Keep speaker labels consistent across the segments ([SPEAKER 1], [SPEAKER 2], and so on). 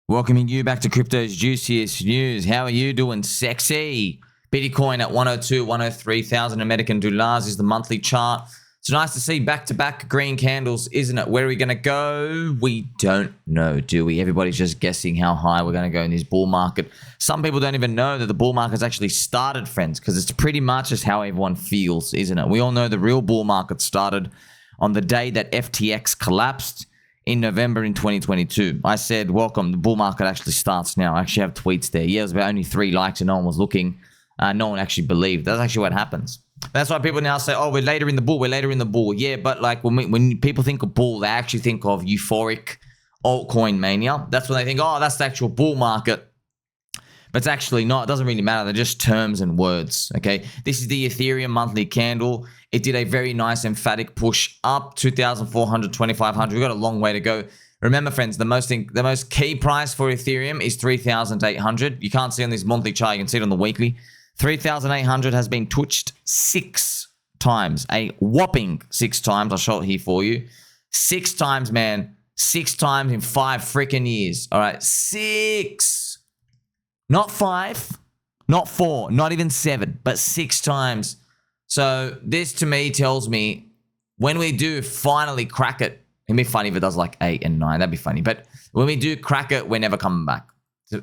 [SPEAKER 1] Welcoming you back to Crypto's Juiciest News. How are you doing, sexy? Bitcoin at 102, 103,000 American dollars is the monthly chart. It's nice to see back-to-back green candles, isn't it? Where are we going to go? We don't know, do we? Everybody's just guessing how high we're going to go in this bull market. Some people don't even know that the bull market's actually started, friends, because it's pretty much just how everyone feels, isn't it? We all know the real bull market started on the day that FTX collapsed in November in 2022. I said, welcome, the bull market actually starts now. I actually have tweets there. Yeah, it was about only 3 likes and no one was looking. No one actually believed. That's actually what happens. That's why people now say, oh, we're later in the bull, we're later in the bull. Yeah, but like when people think of bull, they actually think of euphoric altcoin mania. That's when they think, oh, that's the actual bull market. But it's actually not. It doesn't really matter. They're just terms and words, okay? This is the Ethereum monthly candle. It did a very nice emphatic push up, 2,400, 2,500. We've got a long way to go. Remember, friends, the most key price for Ethereum is 3,800. You can't see on this monthly chart. You can see it on the weekly. 3,800 has been touched 6 times. A whopping 6 times. I'll show it here for you. 6 times, man. 6 times in 5 freaking years. All right, 6. Not 5, not 4, not even 7, but 6 times. So this to me tells me when we do finally crack it, it'd be funny if it does like 8 and 9. That'd be funny. But when we do crack it, we're never coming back.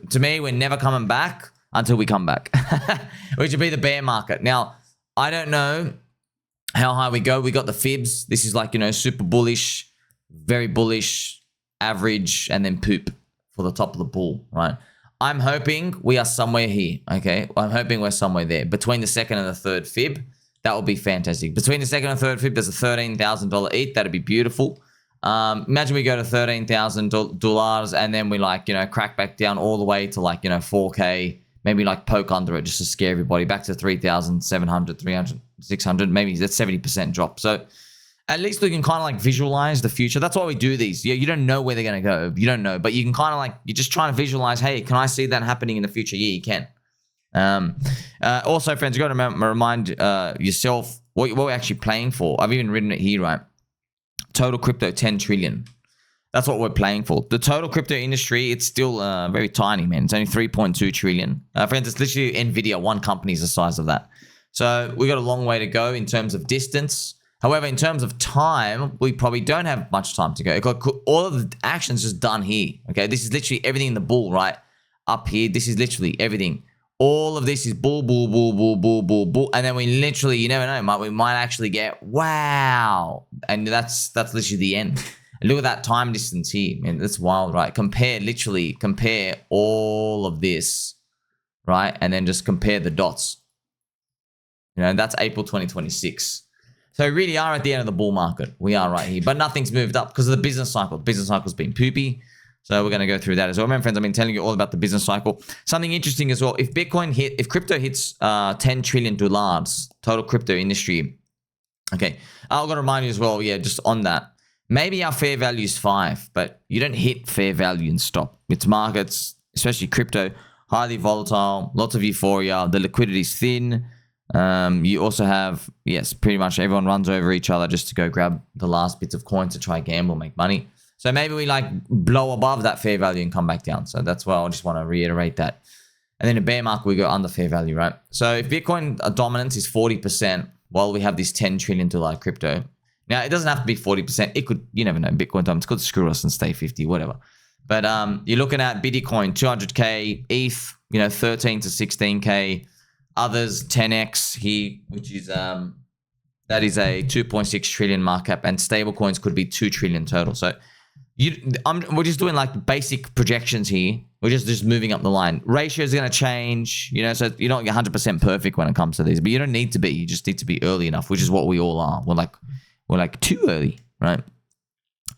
[SPEAKER 1] To me, we're never coming back until we come back, which would be the bear market. Now, I don't know how high we go. We got the fibs. This is like, you know, super bullish, very bullish, average, and then poop for the top of the bull, right? I'm hoping we are somewhere here, okay? I'm hoping we're somewhere there. Between the second and the third fib, that would be fantastic. Between the second and third fib, there's a $13,000 ETH. That'd be beautiful. Imagine we go to $13,000 and then we like, you know, crack back down all the way to like, you know, 4K, maybe like poke under it just to scare everybody back to 3,700, 300, 600. Maybe that's 70% drop. So at least we can kind of like visualize the future. That's why we do these. You don't know where they're going to go. You don't know, but you can kind of like, you're just trying to visualize, hey, can I see that happening in the future? Yeah, you can. Also, friends, you got to remind yourself what we're actually playing for. I've even written it here, right? Total crypto, 10 trillion. That's what we're playing for. The total crypto industry, it's still very tiny, man. It's only 3.2 trillion. Friends, it's literally NVIDIA. One company is the size of that. So we got a long way to go in terms of distance. However, in terms of time, we probably don't have much time to go. All of the action's just done here, okay? This is literally everything in the bull, right? Up here, this is literally everything. All of this is bull, bull, bull, bull, bull, bull, bull. And then we literally, you never know, we might actually get, wow. And that's literally the end. And look at that time distance here, man. That's wild, right? Compare all of this, right? And then just compare the dots. You know, that's April 2026. So we really are at the end of the bull market. We are right here. But nothing's moved up because of the business cycle. The business cycle's been poopy. So we're going to go through that as well. Remember, friends, I've been telling you all about the business cycle. Something interesting as well. If crypto hits $10 trillion total crypto industry. Okay. I've got to remind you as well, yeah, just on that. Maybe our fair value is 5, but you don't hit fair value and stop. It's markets, especially crypto, highly volatile, lots of euphoria. The liquidity is thin. You also have, yes, pretty much everyone runs over each other just to go grab the last bits of coins to try gamble, make money. So maybe we like blow above that fair value and come back down. So that's why I just want to reiterate that. And then in bear market, we go under fair value, right? So if Bitcoin dominance is 40%, while we have this $10 trillion crypto. Now, it doesn't have to be 40%. It could, you never know, Bitcoin dominance could screw us and stay 50, whatever. But you're looking at Bitcoin, 200K, ETH, you know, 13 to 16K. Others 10x here, which is that is a 2.6 trillion market cap, and stablecoins could be 2 trillion total. So we're just doing like basic projections here. We're just moving up the line. Ratio is going to change, you know, so you're not 100% perfect when it comes to these, but you don't need to be. You just need to be early enough, which is what we all are. We're like too early, right?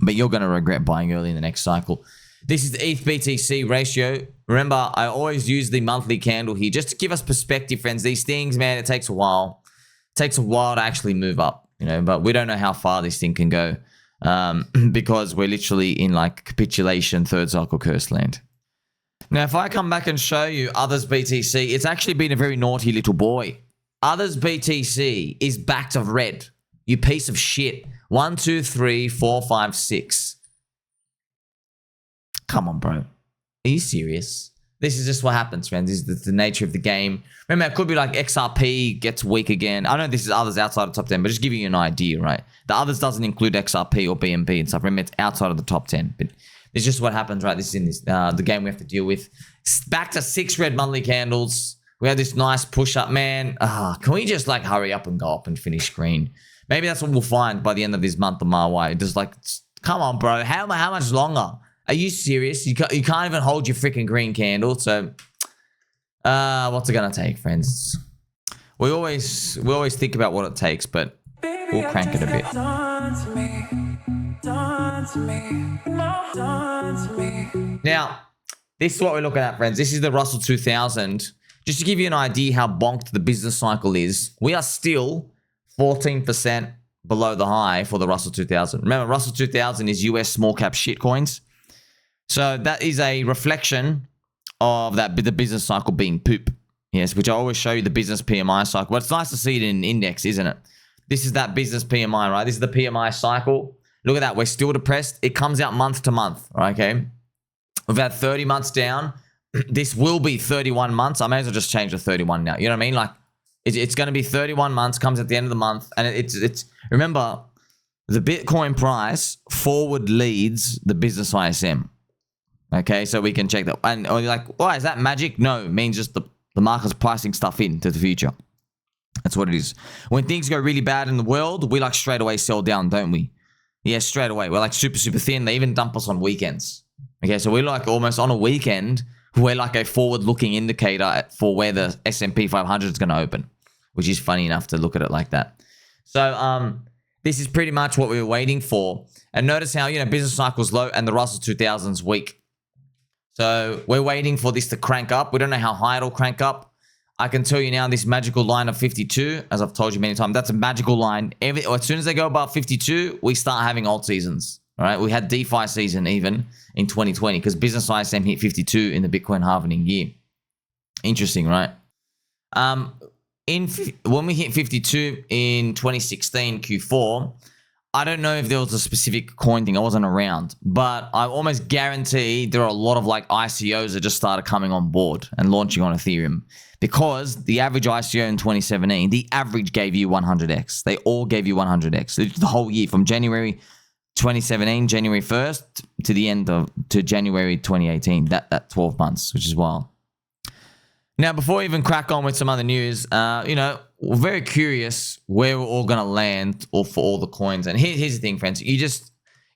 [SPEAKER 1] But you're going to regret buying early in the next cycle. This is the ETH BTC ratio. Remember, I always use the monthly candle here just to give us perspective, friends. These things, man, it takes a while. It takes a while to actually move up, you know, but we don't know how far this thing can go because we're literally in like capitulation, third cycle curse land. Now, if I come back and show you others BTC, it's actually been a very naughty little boy. Others BTC is back to red. You piece of shit. 1, 2, 3, 4, 5, 6. Come on, bro. Are you serious? This is just what happens, friends. This is the nature of the game. Remember, it could be like XRP gets weak again. I know this is others outside of the top 10, but just giving you an idea, right? The others doesn't include XRP or BNB and stuff. Remember, it's outside of the top 10. But it's just what happens, right? This is in this the game we have to deal with. Back to 6 red monthly candles. We have this nice push up, man. Can we just like hurry up and go up and finish green? Maybe that's what we'll find by the end of this month on my way. Just like, come on, bro. How much longer? Are you serious? You can't even hold your freaking green candle. So, what's it gonna take, friends? We always think about what it takes, but we'll crank it a bit. Now, this is what we're looking at, friends. This is the Russell 2000. Just to give you an idea how bonked the business cycle is, we are still 14% below the high for the Russell 2000. Remember, Russell 2000 is US small cap shitcoins. So that is a reflection of the business cycle being poop. Yes, which I always show you the business PMI cycle. But it's nice to see it in an index, isn't it? This is that business PMI, right? This is the PMI cycle. Look at that. We're still depressed. It comes out month to month, right? Okay. We've had 30 months down. This will be 31 months. I may as well just change to 31 now. You know what I mean? Like, it's going to be 31 months, comes at the end of the month. And it's remember, the Bitcoin price forward leads the business ISM. Okay, so we can check that. And you're like, why is that magic? No, it means just the market's pricing stuff into the future. That's what it is. When things go really bad in the world, we like straight away sell down, don't we? Yeah, straight away. We're like super, super thin. They even dump us on weekends. Okay, so we're like almost on a weekend, we're like a forward-looking indicator for where the S&P 500 is going to open, which is funny enough to look at it like that. So this is pretty much what we were waiting for. And notice how, business cycle's low and the Russell 2000's weak. So we're waiting for this to crank up. We don't know how high it'll crank up. I can tell you now this magical line of 52, as I've told you many times, that's a magical line. As soon as they go above 52, we start having alt seasons. All right, we had DeFi season even in 2020 because business ISM hit 52 in the Bitcoin halving year. Interesting, right? When we hit 52 in 2016 Q4, I don't know if there was a specific coin thing. I wasn't around, but I almost guarantee there are a lot of like ICOs that just started coming on board and launching on Ethereum because the average ICO in 2017, the average gave you 100x. They all gave you 100x the whole year from January 2017, January 1st to the end to January 2018. That 12 months, which is wild. Now, before we even crack on with some other news, we're very curious where we're all going to land or for all the coins. And here's the thing, friends. You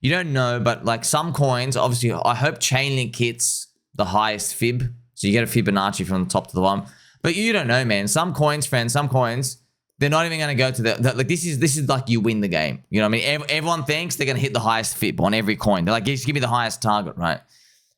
[SPEAKER 1] don't know, but like some coins, obviously, I hope ChainLink hits the highest fib. So you get a Fibonacci from the top to the bottom. But you don't know, man. Some coins, friends, they're not even going to go to like this is like you win the game. You know what I mean? Everyone thinks they're going to hit the highest fib on every coin. They're like, just give me the highest target, right?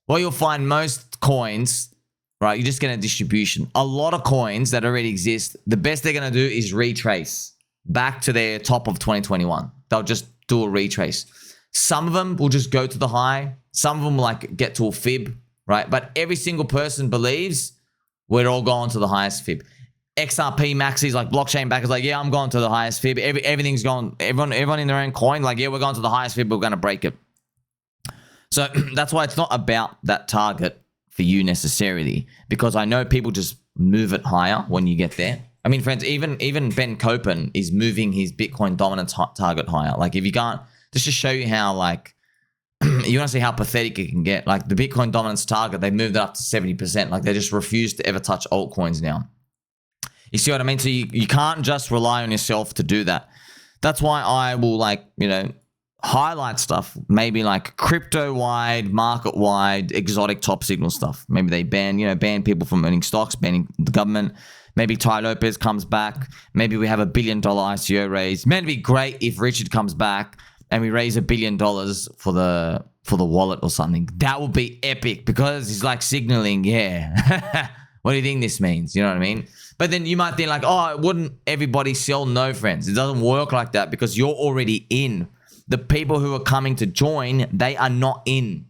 [SPEAKER 1] Well, you'll find most coins, right? You're just getting a distribution. A lot of coins that already exist, the best they're going to do is retrace back to their top of 2021. They'll just do a retrace. Some of them will just go to the high. Some of them will like get to a fib, right? But every single person believes we're all going to the highest fib. XRP maxis, like blockchain backers, like, yeah, I'm going to the highest fib. Everything's going, everyone in their own coin, like, yeah, we're going to the highest fib, we're going to break it. So that's why it's not about that target for you necessarily, because I know people just move it higher when you get there. I mean, friends, even Ben Copen is moving his Bitcoin dominance target higher. Like, if you can't, just to show you how, like, you want to see how pathetic it can get. Like, the Bitcoin dominance target, they moved it up to 70%. Like, they just refuse to ever touch altcoins now. You see what I mean? So you can't just rely on yourself to do that. That's why I will, like, highlight stuff, maybe like crypto-wide, market-wide, exotic top signal stuff. Maybe they ban people from owning stocks, banning the government. Maybe Ty Lopez comes back. Maybe we have $1 billion ICO raise. Man, it'd be great if Richard comes back and we raise $1 billion for the wallet or something. That would be epic because he's like signaling, yeah. What do you think this means? You know what I mean? But then you might think like, oh, wouldn't everybody sell? No, friends. It doesn't work like that because you're already in. The people who are coming to join, they are not in,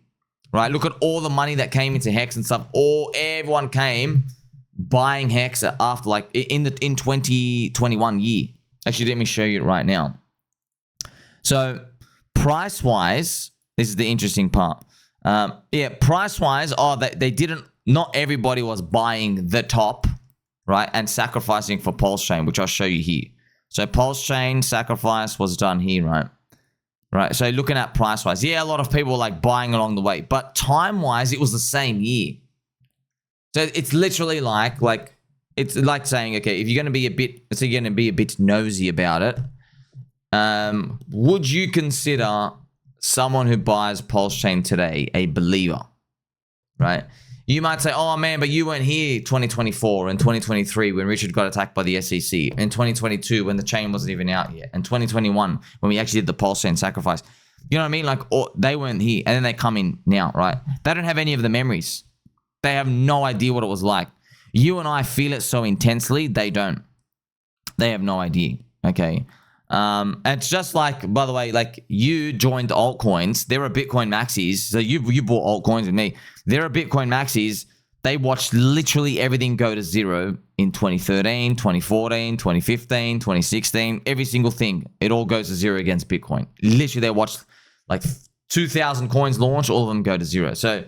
[SPEAKER 1] right? Look at all the money that came into HEX and stuff. Everyone came buying HEX after like in 2021 year. Actually, let me show you it right now. So price-wise, this is the interesting part. Yeah, price-wise, they didn't, not everybody was buying the top, right, and sacrificing for PulseChain, which I'll show you here. So PulseChain sacrifice was done here, right? Right, so looking at price-wise, yeah, a lot of people were like buying along the way, but time-wise, it was the same year. So it's literally like it's like saying, okay, if you're going to be a bit nosy about it, would you consider someone who buys PulseChain today a believer, right? You might say, oh man, but you weren't here 2024 and 2023 when Richard got attacked by the SEC, in 2022 when the chain wasn't even out yet, and 2021 when we actually did the PulseChain sacrifice. You know what I mean? Like, they weren't here, and then they come in now, right? They don't have any of the memories. They have no idea what it was like. You and I feel it so intensely, they don't. They have no idea, okay? It's just like, by the way, like you joined altcoins. There are Bitcoin maxis. So you bought altcoins with me. There are Bitcoin maxis. They watched literally everything go to zero in 2013, 2014, 2015, 2016. Every single thing. It all goes to zero against Bitcoin. Literally, they watched like 2,000 coins launch. All of them go to zero. So,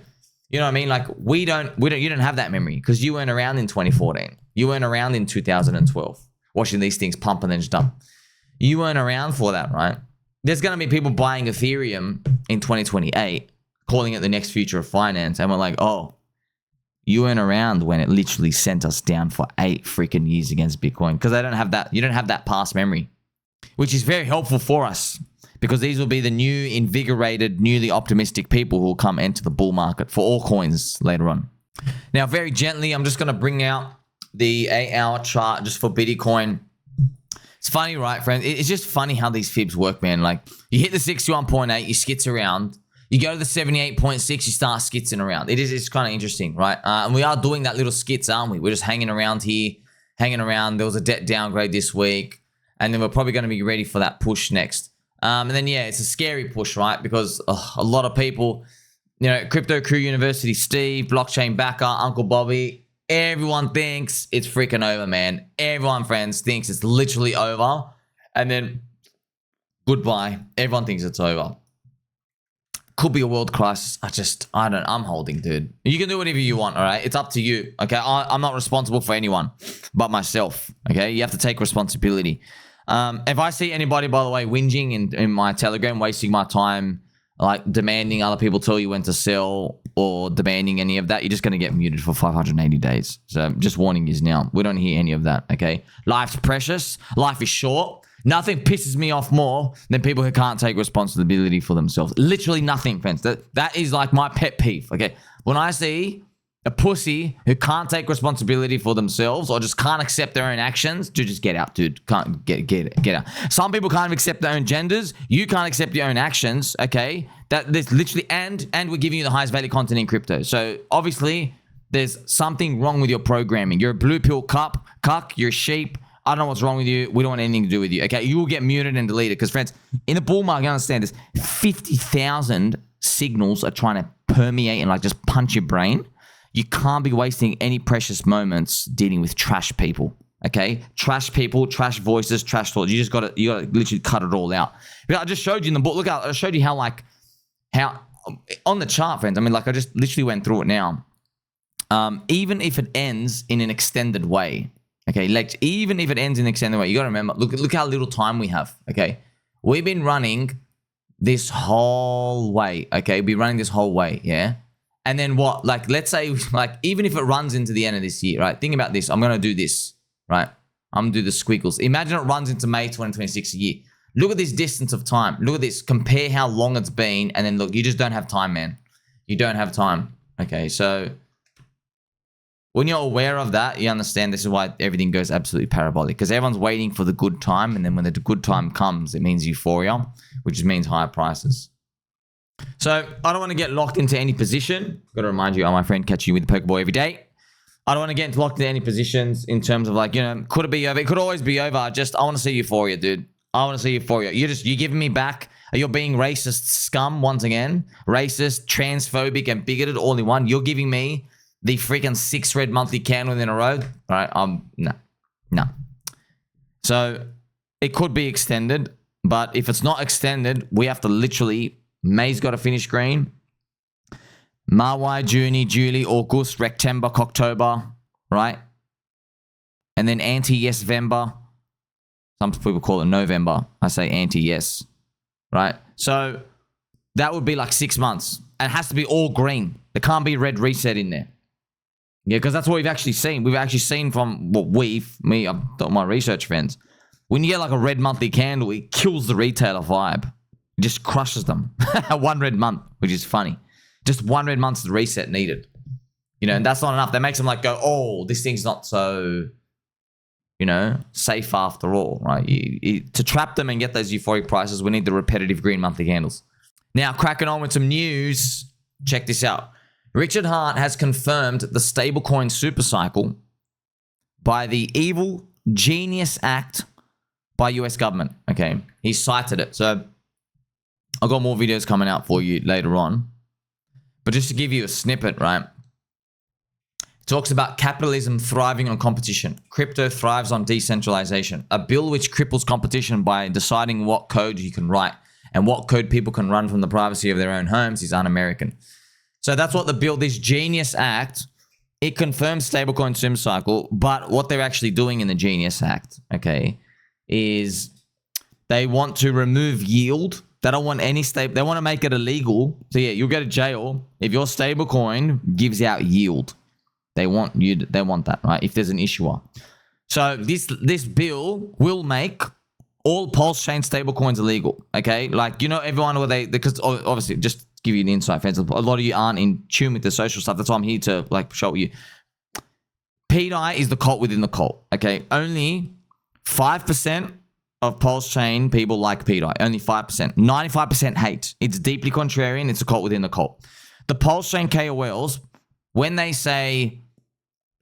[SPEAKER 1] you know what I mean? Like you don't have that memory because you weren't around in 2014. You weren't around in 2012 watching these things pump and then just dump. You weren't around for that, right? There's going to be people buying Ethereum in 2028, calling it the next future of finance. And we're like, oh, you weren't around when it literally sent us down for 8 freaking years against Bitcoin. Because they don't have that. You don't have that past memory, which is very helpful for us because these will be the new, invigorated, newly optimistic people who will come enter the bull market for all coins later on. Now, very gently, I'm just going to bring out the 8-hour chart just for Bitcoin. It's funny, right, friends? It's just funny how these fibs work, man. Like, you hit the 61.8, you skits around. You go to the 78.6, you start skitzing around. It's kind of interesting, right? And we are doing that little skits, aren't we? We're just hanging around here, hanging around. There was a debt downgrade this week. And then we're probably going to be ready for that push next. And then, yeah, it's a scary push, right? Because a lot of people, you know, Crypto Crew University, Steve, Blockchain Backer, Uncle Bobby, everyone thinks it's freaking over, man. Everyone, friends, thinks it's literally over. And then, goodbye. Everyone thinks it's over. Could be a world crisis. I'm holding, dude. You can do whatever you want, all right? It's up to you, okay? I'm not responsible for anyone but myself, okay? You have to take responsibility. If I see anybody, by the way, whinging in my Telegram, wasting my time, like demanding other people tell you when to sell or demanding any of that, you're just going to get muted for 580 days. So just warning you now. We don't hear any of that, okay? Life's precious. Life is short. Nothing pisses me off more than people who can't take responsibility for themselves. Literally nothing, friends. That is like my pet peeve, okay? When I see a pussy who can't take responsibility for themselves or just can't accept their own actions, dude, just get out, dude. Can't get out. Some people can't accept their own genders. You can't accept your own actions, okay? There's literally, and we're giving you the highest value content in crypto. So obviously, there's something wrong with your programming. You're a blue pill cuck, you're a sheep. I don't know what's wrong with you. We don't want anything to do with you, okay? You will get muted and deleted because, friends, in the bull market, you understand this, 50,000 signals are trying to permeate and like just punch your brain. You can't be wasting any precious moments dealing with trash people, okay? Trash people, trash voices, trash thoughts. You gotta literally cut it all out. But I just showed you in the book. Look out! I showed you how on the chart, friends. I mean, like I just literally went through it now. Even if it ends in an extended way, okay, like even if it ends in an extended way, you gotta remember. Look how little time we have. Okay, we've been running this whole way. Okay, we've been running this whole way. Yeah. And then what? Like, let's say, like, even if it runs into the end of this year, right? Think about this. I'm going to do this, right? I'm going to do the squiggles. Imagine it runs into May 2026 a year. Look at this distance of time. Look at this. Compare how long it's been. And then look, you just don't have time, man. You don't have time. Okay, so when you're aware of that, you understand this is why everything goes absolutely parabolic. Because everyone's waiting for the good time. And then when the good time comes, it means euphoria, which means higher prices. So I don't want to get locked into any position. Got to remind you, I'm my friend, catch you with the Pokeball every day. I don't want to get locked into any positions in terms of like, you know, could it be over? It could always be over. I want to see euphoria, dude. I want to see euphoria. You're giving me back. You're being racist scum once again. Racist, transphobic, and bigoted all in one. You're giving me the freaking 6 red monthly candle in a row. All right. No. So it could be extended, but if it's not extended, we have to literally, May's got to finish green. Mawai, Juni, July, August, Rectember, October, right? And then anti-yes Vember. Some people call it November. I say anti-yes, right? So that would be like 6 months. And it has to be all green. There can't be a red reset in there. Yeah, because that's what we've actually seen. We've actually seen from what I've done my research friends. When you get like a red monthly candle, it kills the retailer vibe. It just crushes them. One red month, which is funny. Just one red month's the reset needed. You know, and that's not enough. That makes them like go, oh, this thing's not so, you know, safe after all, right? To trap them and get those euphoric prices, we need the repetitive green monthly candles. Now, cracking on with some news. Check this out. Richard Hart has confirmed the stablecoin SuperCycle by the Evil Genius Act by US government. Okay, he cited it. So I've got more videos coming out for you later on. But just to give you a snippet, right? It talks about capitalism thriving on competition. Crypto thrives on decentralization. A bill which cripples competition by deciding what code you can write and what code people can run from the privacy of their own homes is un-American. So that's what the bill, this Genius Act, it confirms stablecoin SuperCycle, but what they're actually doing in the Genius Act, okay, is they want to remove yield. They don't want any they want to make it illegal. So yeah, you'll go to jail if your stablecoin gives out yield. They want that, right? If there's an issuer. So this bill will make all PulseChain stablecoins illegal, okay? Like, you know, everyone where because obviously, just give you an insight, fans. A lot of you aren't in tune with the social stuff. That's why I'm here to like show you. pDAI is the cult within the cult, okay? Only 5% of PulseChain people like pDAI. Only 5%. 95% hate. It's deeply contrarian. It's a cult within the cult. The PulseChain KOLs, when they say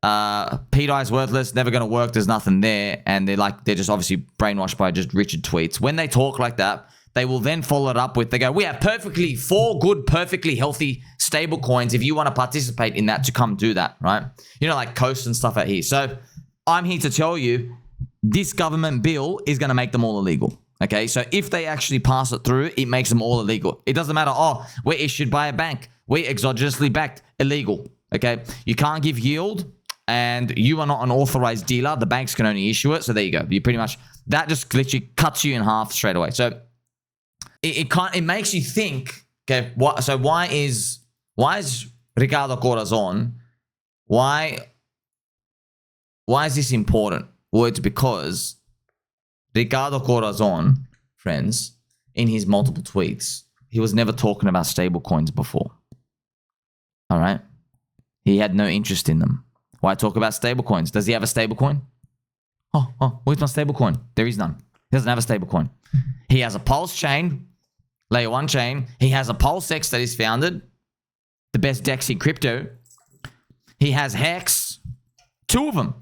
[SPEAKER 1] pDAI is worthless, never going to work, there's nothing there, and they're just obviously brainwashed by just Richard tweets. When they talk like that, they will then follow it up with, they go, we have 4 good, perfectly healthy stable coins if you want to participate in that to come do that, right? You know, like Coast and stuff out here. So I'm here to tell you, this government bill is going to make them all illegal. Okay, so if they actually pass it through, it makes them all illegal. It doesn't matter, oh, we're issued by a bank, we're exogenously backed, illegal. Okay, you can't give yield, and you are not an authorized dealer. The banks can only issue it. So there you go. You pretty much, that just literally cuts you in half straight away. So it makes you think, okay, why is Ricardo Corazon, why is this important? Well, it's because Ricardo Corazon, friends, in his multiple tweets, he was never talking about stablecoins before. All right? He had no interest in them. Why talk about stablecoins? Does he have a stablecoin? Oh, where's my stablecoin? There is none. He doesn't have a stablecoin. He has a Pulse chain, layer 1 chain. He has a PulseX that is founded, the best DEX in crypto. He has HEX, 2 of them.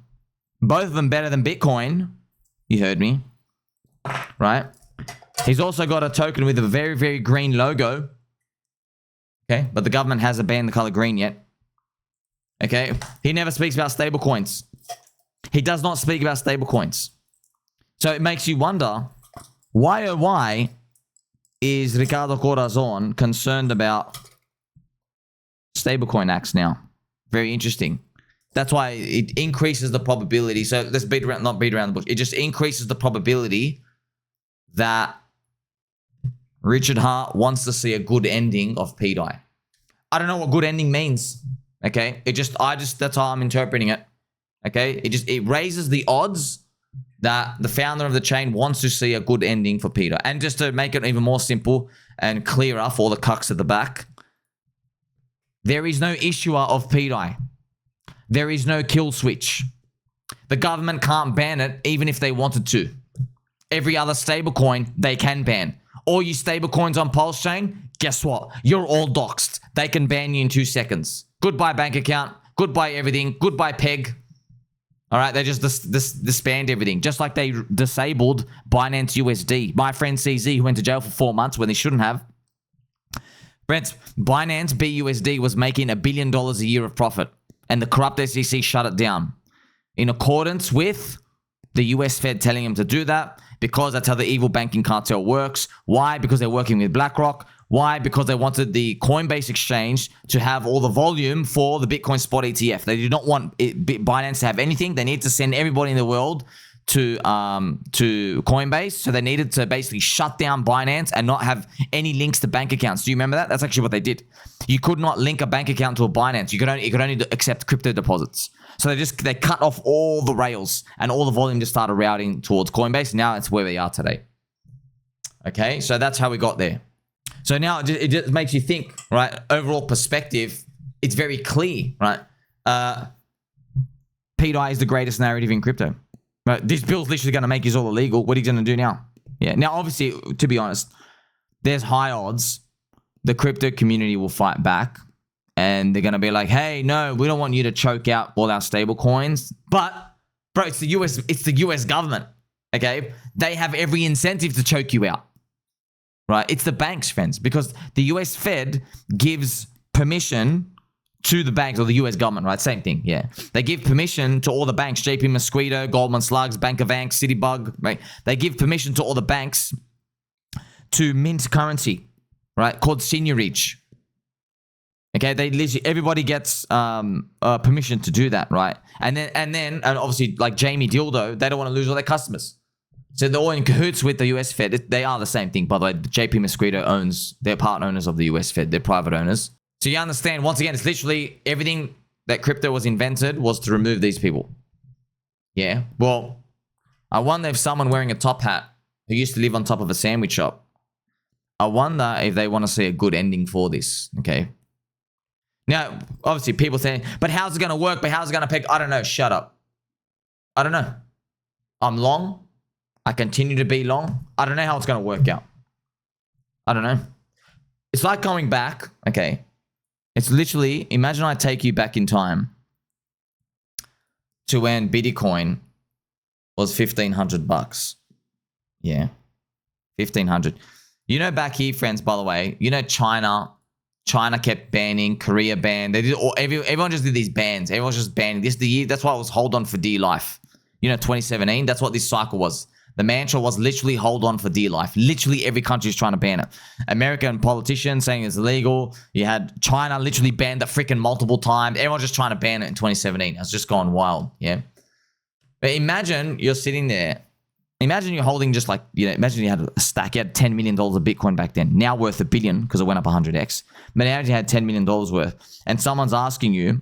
[SPEAKER 1] Both of them better than Bitcoin. You heard me, right? He's also got a token with a very, very green logo. Okay, but the government hasn't banned the color green yet. Okay, he never speaks about stablecoins. He does not speak about stablecoins. So it makes you wonder, why is Ricardo Corazon concerned about stablecoin acts now? Very interesting. That's why it increases the probability. So let's not beat around the bush. It just increases the probability that Richard Hart wants to see a good ending of pDAI. I don't know what good ending means. Okay, that's how I'm interpreting it. Okay, it raises the odds that the founder of the chain wants to see a good ending for pDAI. And just to make it even more simple and clearer for all the cucks at the back, there is no issuer of pDAI. There is no kill switch. The government can't ban it even if they wanted to. Every other stablecoin they can ban. All you stablecoins on PulseChain, guess what? You're all doxxed. They can ban you in 2 seconds. Goodbye bank account. Goodbye everything. Goodbye peg. All right, they just disband everything. Just like they disabled Binance USD. My friend CZ, who went to jail for 4 months when they shouldn't have. Friends, Binance BUSD was making $1 billion a year of profit. And the corrupt SEC shut it down. In accordance with the US Fed telling him to do that. Because that's how the evil banking cartel works. Why? Because they're working with BlackRock. Why? Because they wanted the Coinbase exchange to have all the volume for the Bitcoin spot ETF. They did not want Binance to have anything. They need to send everybody in the world to Coinbase. So they needed to basically shut down Binance and not have any links to bank accounts. Do you remember that? That's actually what they did. You could not link a bank account to a Binance. It could only accept crypto deposits. So they cut off all the rails and all the volume just started routing towards Coinbase. Now it's where we are today. Okay, so that's how we got there. So now it just makes you think, right? Overall perspective, it's very clear, right? pDAI is the greatest narrative in crypto. Right? This bill's literally going to make you all illegal. What are you going to do now? Yeah. Now, obviously, to be honest, there's high odds the crypto community will fight back, and they're going to be like, "Hey, no, we don't want you to choke out all our stable coins." But, bro, it's the US government. Okay, they have every incentive to choke you out. Right? It's the banks, friends, because the US Fed gives permission to the banks, or the US government, right? Same thing, yeah. They give permission to all the banks, JP Mosquito, Goldman Slugs, Bank of Bank, Citibug, right? They give permission to all the banks to mint currency, right? Called seigniorage. Okay, they literally, everybody gets permission to do that, right? And obviously, like Jamie Dildo, they don't want to lose all their customers. So they're all in cahoots with the US Fed. They are the same thing, by the way. JP Mosquito owns, they're part owners of the US Fed. They're private owners. So you understand, once again, it's literally everything that crypto was invented was to remove these people. Yeah. Well, I wonder if someone wearing a top hat who used to live on top of a sandwich shop, I wonder if they want to see a good ending for this. Okay. Now, obviously, people saying, but how's it going to work? But how's it going to pick? I don't know. Shut up. I don't know. I'm long. I continue to be long. I don't know how it's going to work out. I don't know. It's like going back. Okay. It's literally, imagine I take you back in time to when Bitcoin was $1,500. Yeah. 1,500. You know, back here, friends, by the way, you know, China kept banning, Korea banned. They did everyone just did these bans. Everyone's just banning. This is the year. That's why it was hold on for dear life. You know, 2017. That's what this cycle was. The mantra was literally hold on for dear life. Literally every country is trying to ban it. American politicians saying it's illegal. You had China literally banned it freaking multiple times. Everyone's just trying to ban it in 2017. It's just gone wild. Yeah. But imagine you're sitting there. Imagine you're holding just like, you know, imagine you had a stack. You had $10 million of Bitcoin back then. Now worth $1 billion because it went up 100x. But now you had $10 million worth. And someone's asking you,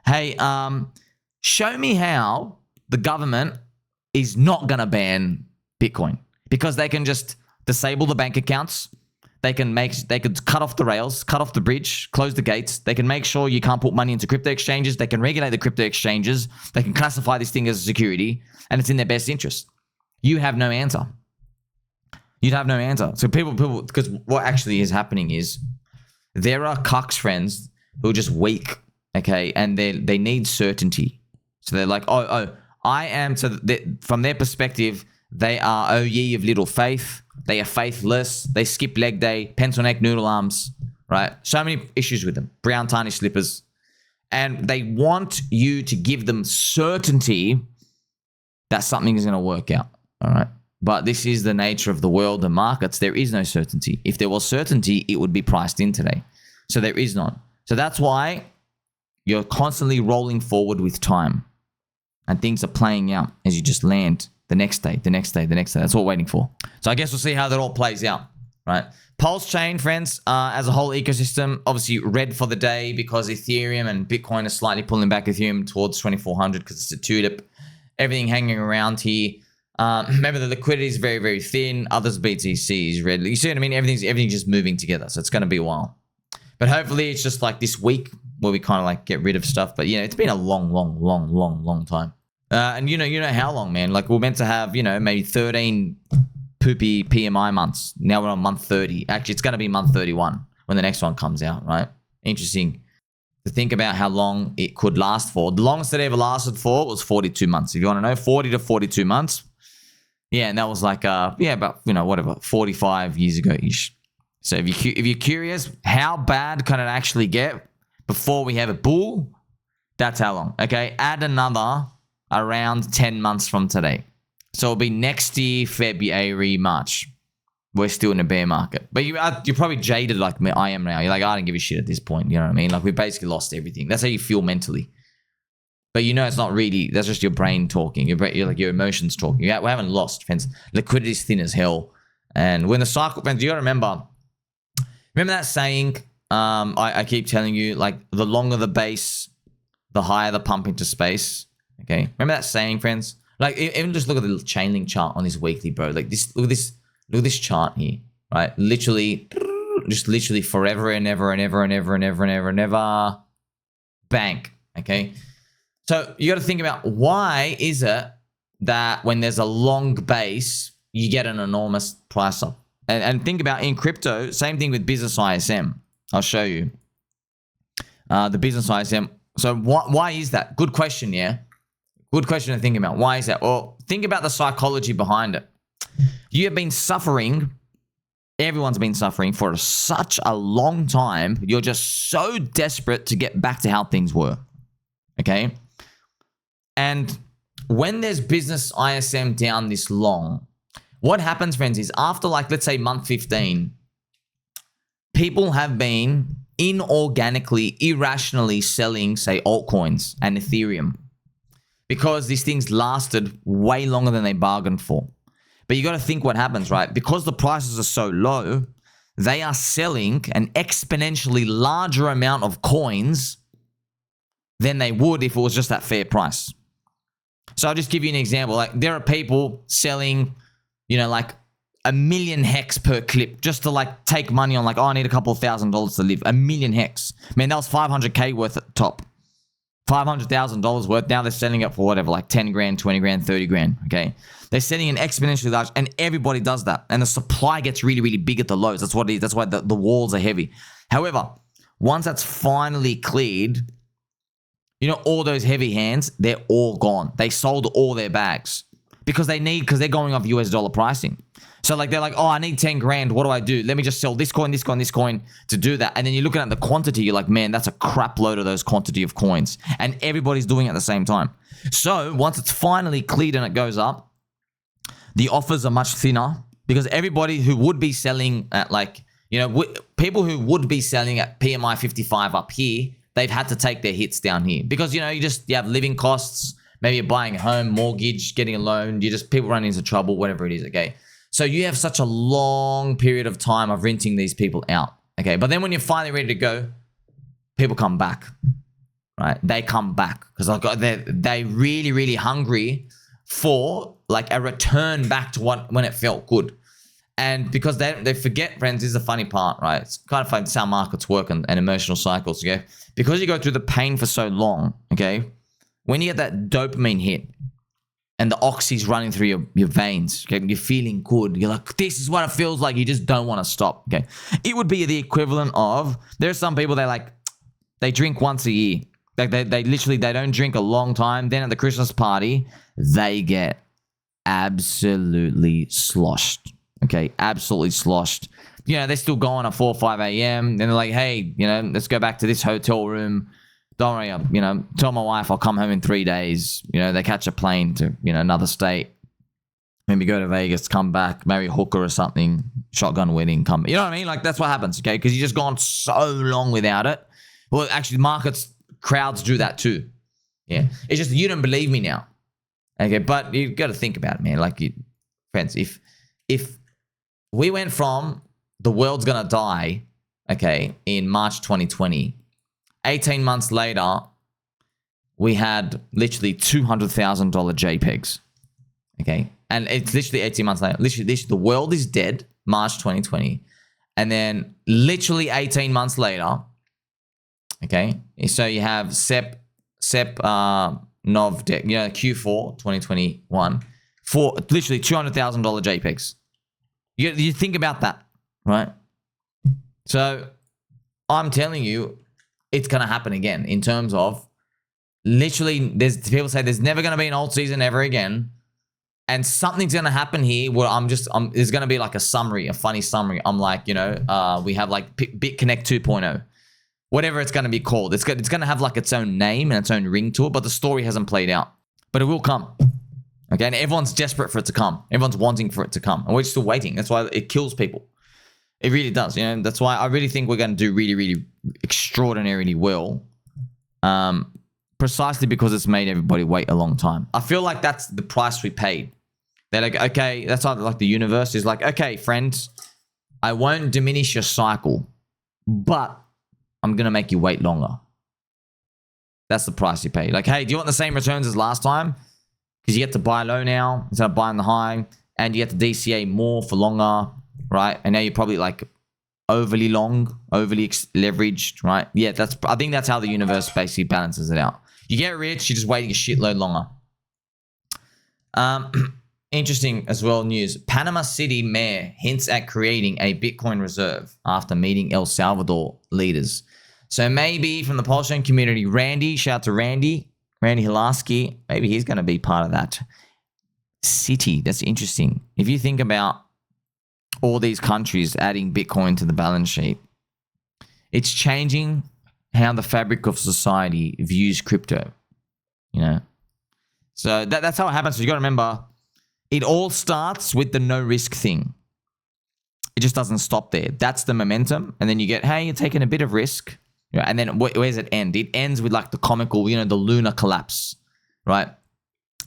[SPEAKER 1] hey, show me how the government is not going to ban Bitcoin, because they can just disable the bank accounts. They could cut off the rails, cut off the bridge, close the gates. They can make sure you can't put money into crypto exchanges. They can regulate the crypto exchanges. They can classify this thing as a security, and it's in their best interest. You have no answer. You'd have no answer. So people, because what actually is happening is there are cucks friends who are just weak, okay, and they need certainty. So they're like, I am, so from their perspective, they are, oh ye of little faith. They are faithless. They skip leg day, pencil neck, noodle arms, right? So many issues with them. Brown tarnished slippers. And they want you to give them certainty that something is going to work out, all right? But this is the nature of the world and markets. There is no certainty. If there was certainty, it would be priced in today. So there is none. So that's why you're constantly rolling forward with time. And things are playing out as you just land the next day, the next day, the next day. That's what we're waiting for. So I guess we'll see how that all plays out, right? PulseChain, friends, as a whole ecosystem, obviously red for the day because Ethereum and Bitcoin are slightly pulling back Ethereum towards 2,400 because it's a tulip. Everything hanging around here. Remember, the liquidity is very, very thin. Others BTC is red. You see what I mean? Everything's just moving together. So it's going to be a while. But hopefully it's just like this week where we kind of like get rid of stuff. But, you know, it's been a long time. And you know how long, man. Like we're meant to have, you know, maybe 13 poopy PMI months. Now we're on month 30. Actually, it's going to be month 31 when the next one comes out, right? Interesting to think about how long it could last for. The longest it ever lasted for was 42 months. If you want to know, 40 to 42 months. Yeah, and that was like, about, you know, whatever, 45 years ago-ish. So if you're curious, how bad can it actually get before we have a bull? That's how long. Okay, add another around 10 months from today. So it'll be next year, February, March. we're still in a bear market. But you're probably jaded like I am now. You're like, I don't give a shit at this point. You know what I mean? Like, we basically lost everything. That's how you feel mentally. But you know it's not really. That's just your brain talking. Your emotions talking. We haven't lost, friends. Liquidity is thin as hell. And when the cycle, friends, you got to remember that saying, I keep telling you, like, the longer the base, the higher the pump into space. Okay? Remember that saying, friends? Like, even just look at the ChainLink chart on this weekly, bro. Like, look at this chart here, right? Literally forever and ever and ever and ever and ever and ever and ever. Bank. Okay? So you got to think about, why is it that when there's a long base, you get an enormous price up? And think about in crypto, same thing with business ISM. I'll show you the business ISM. So why is that? Good question, yeah? Good question to think about. Why is that? Well, think about the psychology behind it. You have been suffering. Everyone's been suffering for such a long time. You're just so desperate to get back to how things were. Okay? And when there's business ISM down this long, what happens, friends, is after, like, let's say month 15, people have been inorganically, irrationally selling, say, altcoins and Ethereum because these things lasted way longer than they bargained for. But you got to think what happens, right? Because the prices are so low, they are selling an exponentially larger amount of coins than they would if it was just that fair price. So I'll just give you an example. Like, there are people selling, you know, like 1 million HEX per clip just to, like, take money on, like, oh, I need a couple of $1,000s to live. 1 million HEX. Man, that was 500K worth at the top. $500,000 worth. Now they're selling it for whatever, like 10 grand, 20 grand, 30 grand. Okay. They're selling an exponentially large, and everybody does that. And the supply gets really, really big at the lows. That's what it is. That's why the walls are heavy. However, once that's finally cleared, you know, all those heavy hands, they're all gone. They sold all their bags because they're going off US dollar pricing. So, like, they're like, oh, I need 10 grand. What do I do? Let me just sell this coin, this coin, this coin to do that. And then you're looking at the quantity. You're like, man, that's a crap load of those quantity of coins. And everybody's doing it at the same time. So once it's finally cleared and it goes up, the offers are much thinner because everybody who would be selling at, like, you know, people who would be selling at PMI 55 up here, they've had to take their hits down here because, you know, you have living costs. Maybe you're buying a home, mortgage, getting a loan. People run into trouble, whatever it is, okay? So you have such a long period of time of renting these people out, okay? But then when you're finally ready to go, people come back, right? They come back because they're really, really hungry for, like, a return back to when it felt good. And because they forget, friends, this is the funny part, right? It's kind of funny. It's how markets work and emotional cycles, okay? Because you go through the pain for so long, okay? When you get that dopamine hit and the oxy's running through your veins, okay? You're feeling good. You're like, this is what it feels like. You just don't want to stop, okay? It would be the equivalent of, there's some people, they drink once a year. Like, they literally, they don't drink a long time. Then at the Christmas party, they get absolutely sloshed. Okay, absolutely sloshed. You know, they're still going at 4 or 5 a.m. Then they're like, hey, you know, let's go back to this hotel room. Don't worry, you know, tell my wife I'll come home in 3 days. You know, they catch a plane to, you know, another state. Maybe go to Vegas, come back, marry a hooker or something, shotgun wedding, come. You know what I mean? Like, that's what happens, okay? Because you just gone so long without it. Well, actually, crowds do that too. Yeah. It's just you don't believe me now. Okay, but you got to think about it, man. Like, friends, if we went from the world's going to die, okay, in March 2020, 18 months later, we had literally $200,000 JPEGs, okay? And it's literally 18 months later. Literally, the world is dead, March 2020. And then literally 18 months later, okay? So you have SEP Nov deck, you know, Q4 2021 for literally $200,000 JPEGs. You think about that, right? So I'm telling you, it's going to happen again in terms of literally, people say there's never going to be an alt season ever again. And something's going to happen here where there's going to be like a summary, a funny summary. I'm like, you know, we have like BitConnect 2.0, whatever it's going to be called. It's going to have like its own name and its own ring to it, but the story hasn't played out. But it will come. Okay, and everyone's desperate for it to come. Everyone's wanting for it to come, and we're still waiting. That's why it kills people. It really does. You know, that's why I really think we're going to do really, really extraordinarily well. Precisely because it's made everybody wait a long time. I feel like that's the price we paid. They're like, okay, that's like the universe is like, okay, friends, I won't diminish your cycle, but I'm going to make you wait longer. That's the price you pay. Like, hey, do you want the same returns as last time? Because you get to buy low now instead of buying the high, and you get to DCA more for longer, right? And now you're probably like overly long, overly leveraged, right? Yeah, I think that's how the universe basically balances it out. You get rich, you're just waiting a shitload longer. Interesting as well news. Panama City mayor hints at creating a Bitcoin reserve after meeting El Salvador leaders. So maybe from the PulseChain community, Randy, shout out to Randy Hilaski, maybe he's going to be part of that city. That's interesting. If you think about all these countries adding Bitcoin to the balance sheet, it's changing how the fabric of society views crypto, you know? So that's how it happens. So you got to remember, it all starts with the no risk thing. It just doesn't stop there. That's the momentum. And then you get, hey, you're taking a bit of risk. And then where does it end? It ends with like the comical, you know, the lunar collapse, right?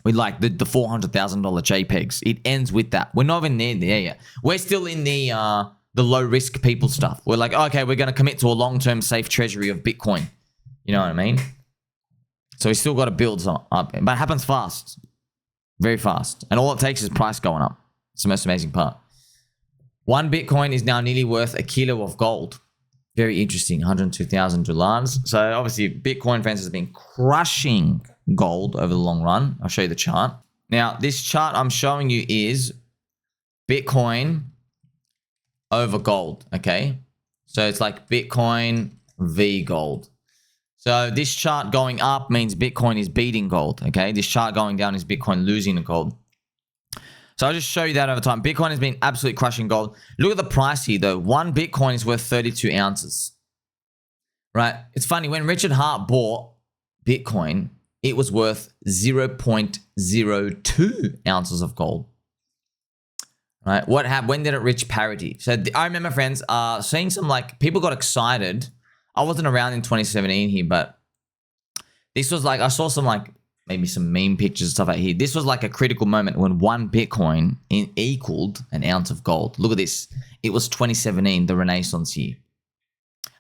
[SPEAKER 1] With like the $400,000 JPEGs. It ends with that. We're not even there yet. We're still in the low risk people stuff. We're like, okay, we're going to commit to a long-term safe treasury of Bitcoin. You know what I mean? So we still got to build up, but it happens fast, very fast. And all it takes is price going up. It's the most amazing part. 1 Bitcoin is now nearly worth a kilo of gold. Very interesting, $102,000. So obviously Bitcoin fans have been crushing gold over the long run. I'll show you the chart. Now, this chart I'm showing you is Bitcoin over gold, okay? So it's like Bitcoin v gold. So this chart going up means Bitcoin is beating gold, okay? This chart going down is Bitcoin losing the gold. So I'll just show you that over time. Bitcoin has been absolutely crushing gold. Look at the price here, though. 1 Bitcoin is worth 32 ounces, right? It's funny. When Richard Hart bought Bitcoin, it was worth 0.02 ounces of gold, right? What happened? When did it reach parity? So I remember, friends, seeing some, like, people got excited. I wasn't around in 2017 here, but this was like, I saw some, like, maybe some meme pictures and stuff like here. This was like a critical moment when 1 Bitcoin equaled an ounce of gold. Look at this. It was 2017, the Renaissance year.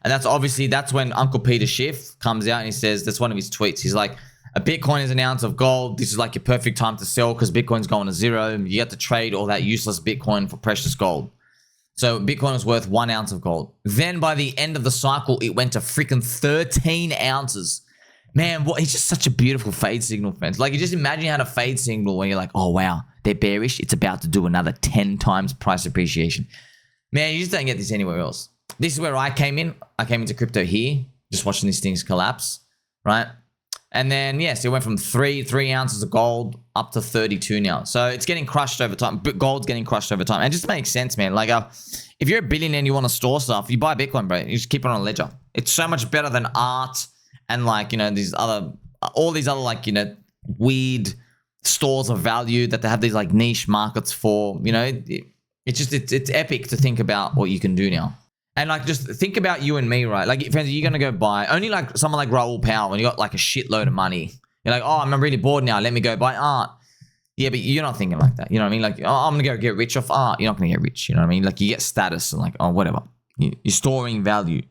[SPEAKER 1] And that's obviously, that's when Uncle Peter Schiff comes out and he says, that's one of his tweets. He's like, a Bitcoin is an ounce of gold. This is like your perfect time to sell because Bitcoin's going to zero. You have to trade all that useless Bitcoin for precious gold. So Bitcoin was worth 1 ounce of gold. Then by the end of the cycle, it went to freaking 13 ounces. Man, it's just such a beautiful fade signal, friends. Like, you just imagine how to fade signal when you're like, oh, wow, they're bearish. It's about to do another 10 times price appreciation. Man, you just don't get this anywhere else. This is where I came in. I came into crypto here, just watching these things collapse, right? And then, yes, it went from 3 ounces of gold up to 32 now. So it's getting crushed over time. But gold's getting crushed over time. And it just makes sense, man. Like, if you're a billionaire and you want to store stuff, you buy Bitcoin, bro. You just keep it on a ledger. It's so much better than art and, like, you know, all these other, like, you know, weird stores of value that they have these, like, niche markets for. You know, it's epic to think about what you can do now. And, like, just think about you and me, right? Like, friends, you're going to go buy only, like, someone like Raoul Powell when you got, like, a shitload of money. You're like, oh, I'm really bored now. Let me go buy art. Yeah, but you're not thinking like that. You know what I mean? Like, oh, I'm going to go get rich off art. You're not going to get rich. You know what I mean? Like, you get status and, like, oh, whatever. You're storing value.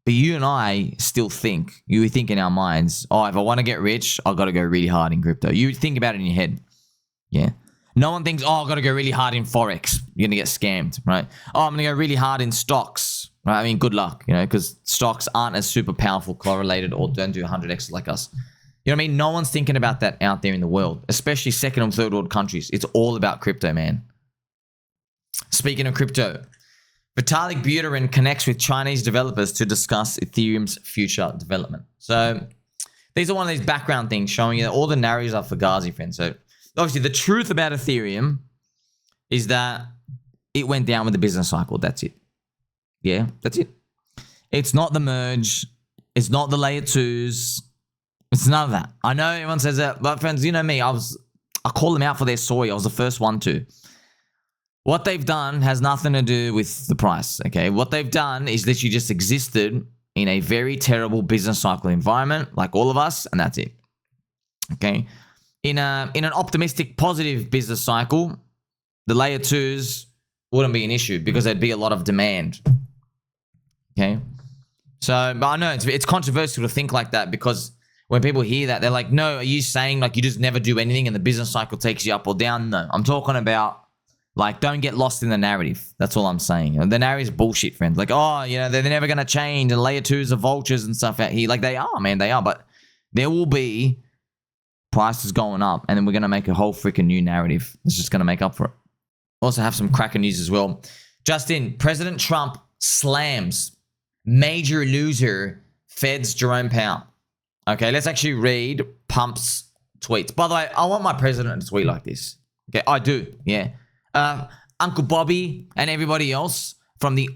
[SPEAKER 1] But you and I still think in our minds, oh, if I want to get rich, I've got to go really hard in crypto. You think about it in your head. Yeah. No one thinks, oh, I've got to go really hard in Forex. You're going to get scammed, right? Oh, I'm going to go really hard in stocks, right? I mean, good luck, you know, because stocks aren't as super powerful correlated or don't do 100x like us. You know what I mean? No one's thinking about that out there in the world, especially second and third world countries. It's all about crypto, man. Speaking of crypto, Vitalik Ethereum connects with Chinese developers to discuss Ethereum's future development. So these are one of these background things showing you that all the narratives are fugazi, friends. So obviously the truth about Ethereum is that it went down with the business cycle. That's it. Yeah, that's it. It's not the merge. It's not the layer 2s. It's none of that. I know everyone says that, but friends, you know me. I call them out for their soy. I was the first one to. What they've done has nothing to do with the price, okay? What they've done is literally just existed in a very terrible business cycle environment, like all of us, and that's it, okay? In an optimistic, positive business cycle, the layer 2s wouldn't be an issue because there'd be a lot of demand, okay? So, but I know it's controversial to think like that because when people hear that, they're like, no, are you saying like you just never do anything and the business cycle takes you up or down? No, I'm talking about like don't get lost in the narrative. That's all I'm saying. The narrative's bullshit, friends. Like, oh, you know, they're never going to change and layer 2s are vultures and stuff out here. Like they are, man, they are. But there will be prices going up and then we're going to make a whole freaking new narrative. It's just going to make up for it. Also have some cracker news as well. Just in, President Trump slams major loser Fed's Jerome Powell. Okay, let's actually read Pump's tweets. By the way, I want my president to tweet like this. Okay, I do, yeah. Uncle Bobby and everybody else from the,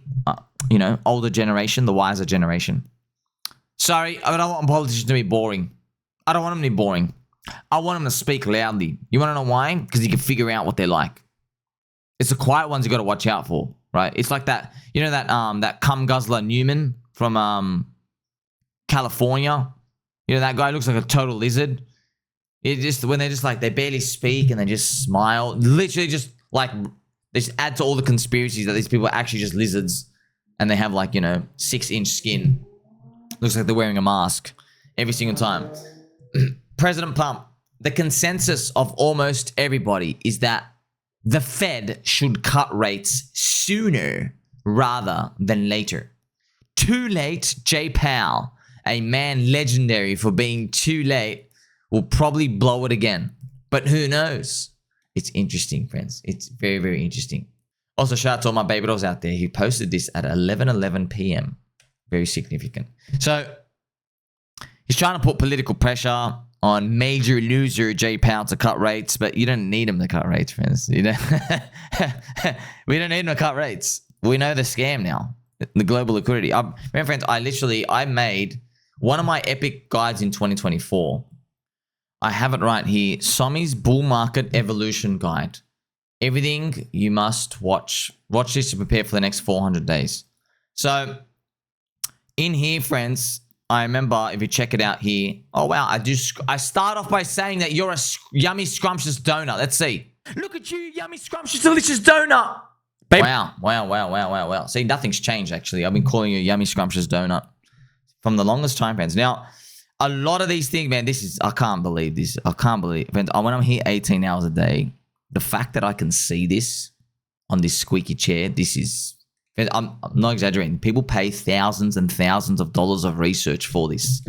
[SPEAKER 1] older generation, the wiser generation. Sorry, I don't want politicians to be boring. I don't want them to be boring. I want them to speak loudly. You want to know why? Because you can figure out what they're like. It's the quiet ones you got to watch out for, right? It's like that, you know that cum guzzler Newman from California. You know that guy looks like a total lizard. It just when they're just like they barely speak and they just smile. Literally just like they just add to all the conspiracies that these people are actually just lizards and they have like, 6-inch skin. Looks like they're wearing a mask every single time. President Pump, the consensus of almost everybody is that the Fed should cut rates sooner rather than later. Too late, Jay Powell, a man legendary for being too late, will probably blow it again. But who knows? It's interesting, friends. It's very, very interesting. Also, shout out to all my baby dolls out there. He posted this at 11:11 p.m. Very significant. So, he's trying to put political pressure on major loser Jay Powell to cut rates, but you don't need him to cut rates, friends. We don't need him to cut rates. We know the scam now. The global liquidity. Remember, friends, I made one of my epic guides in 2024. I have it right here. Sommi's Bull Market Evolution Guide. Everything you must watch. Watch this to prepare for the next 400 days. So, in here, friends, I remember if you check it out here. Oh, wow. I start off by saying that you're a yummy, scrumptious donut. Let's see. Look at you, yummy, scrumptious, delicious donut. Baby. Wow. See, nothing's changed, actually. I've been calling you a yummy, scrumptious donut from the longest time, friends. Now, a lot of these things, man, I can't believe this. I can't believe, friends, when I'm here 18 hours a day, the fact that I can see this on this squeaky chair, I'm not exaggerating. People pay thousands and thousands of dollars of research for this.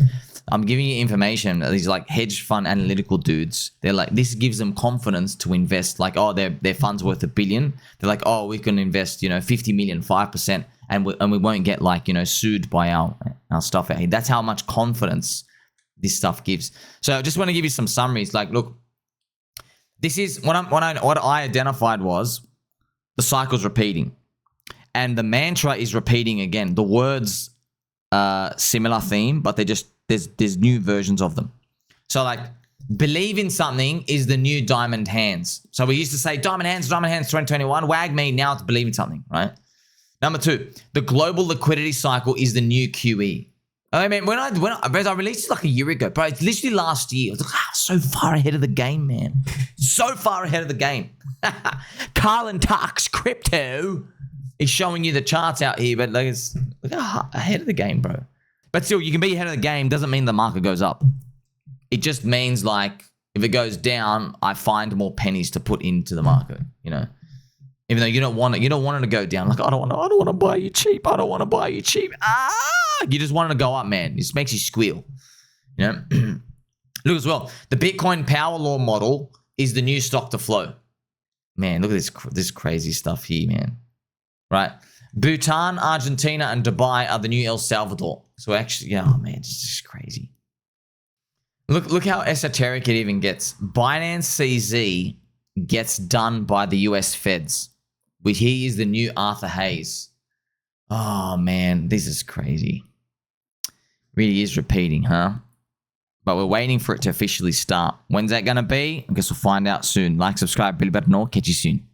[SPEAKER 1] I'm giving you information. These like hedge fund analytical dudes. They're like, this gives them confidence to invest. Like, oh, their fund's worth $1 billion. They're like, oh, we can invest, 50 million, 5%, and we won't get like, sued by our stuff out here. That's how much confidence this stuff gives. So I just want to give you some summaries. Like, look, this is what I identified was the cycle's repeating. And the mantra is repeating again. The words similar theme, but there's new versions of them. So like believe in something is the new diamond hands. So we used to say diamond hands 2021, wag me, now it's believe in something, right? Number 2, the global liquidity cycle is the new QE. I mean, when I released it like a year ago, bro, it's literally last year. I was like, so far ahead of the game, man. So far ahead of the game. Carl and Tuck's crypto is showing you the charts out here, but like look how ahead of the game, bro. But still, you can be ahead of the game. Doesn't mean the market goes up. It just means like if it goes down, I find more pennies to put into the market. Even though you don't want it to go down. Like I don't want to buy you cheap. I don't want to buy you cheap. You just want it to go up, man. This makes you squeal. Look as well. The Bitcoin power law model is the new stock to flow. Man, look at this crazy stuff here, man. Right? Bhutan, Argentina, and Dubai are the new El Salvador. So actually, man, it's just crazy. Look how esoteric it even gets. Binance CZ gets done by the US Feds. Which he is the new Arthur Hayes. Oh, man, this is crazy. Really is repeating, huh? but we're waiting for it to officially start. When's that going to be? I guess we'll find out soon. Like, subscribe, Billy Better, catch you soon.